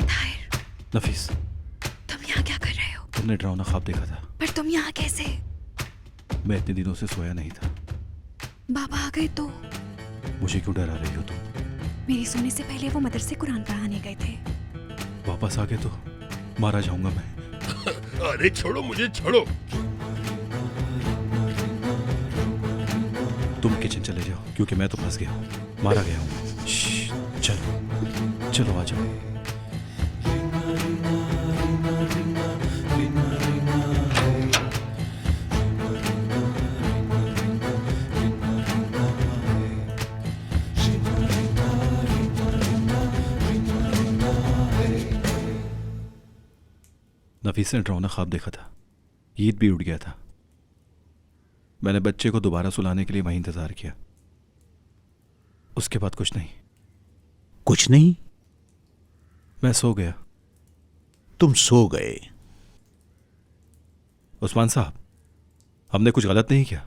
ताहिर, नफीस, तुम यहाँ क्या कर रहे हो? तुमने डरावना ख्वाब देखा था। पर तुम यहाँ कैसे? मैं इतने दिनों से सोया नहीं था। बाबा आ गए तो? मुझे क्यों डरा रही हो तुम? मेरी सोने से पहले वो मदरसे कुरान पढ़ाने गए थे। वापस आ गए तो मारा जाऊंगा मैं। अरे छोड़ो मुझे, छोड़ो। तुम किचन चले जाओ क्योंकि मैं तो फंस गया हूँ, मारा गया हूँ। चलो चलो आ जाओ। नफीस ने डरावना ख्वाब देखा था, ईद भी उड़ गया था। मैंने बच्चे को दोबारा सुलाने के लिए वहीं इंतजार किया। उसके बाद कुछ नहीं। कुछ नहीं? मैं सो गया। तुम सो गए? उस्मान साहब, हमने कुछ गलत नहीं किया,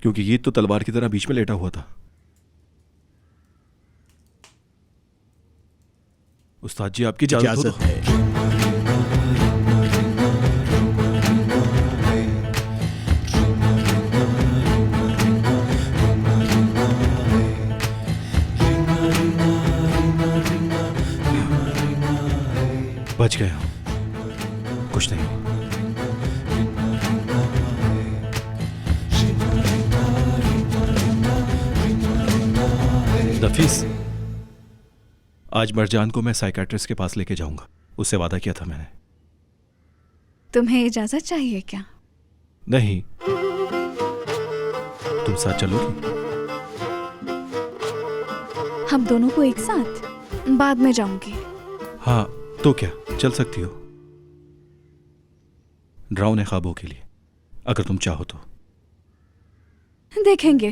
क्योंकि ईद तो तलवार की तरह बीच में लेटा हुआ था। उस्ताद जी, आपकी इजाजत है। बच गया हूं, कुछ नहीं हुआ। नफीस, आज मरजान को मैं साइकेट्रिस्ट के पास लेके जाऊंगा, उससे वादा किया था मैंने। तुम्हें इजाजत चाहिए क्या? नहीं, तुम साथ चलोगी? हम दोनों को एक साथ? बाद में जाऊंगी। हाँ तो क्या, चल सकती हो, डरावने ख्वाबों के लिए, अगर तुम चाहो तो। देखेंगे।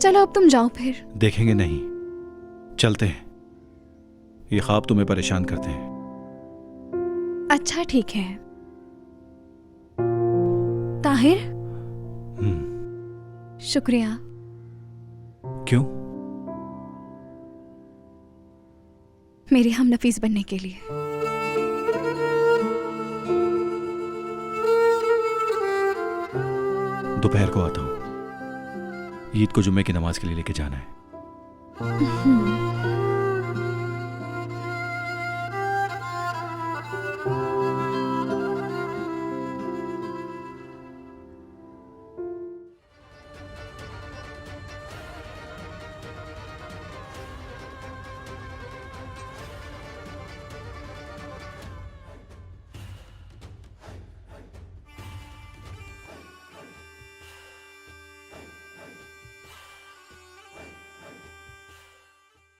चलो अब तुम जाओ फिर। देखेंगे नहीं, चलते हैं। ये ख्वाब तुम्हें परेशान करते हैं। अच्छा ठीक है। ताहिर, शुक्रिया। क्यों? मेरी हम नफीस बनने के लिए। दोपहर को आता हूं, ईद को जुम्मे की नमाज के लिए लेके जाना है।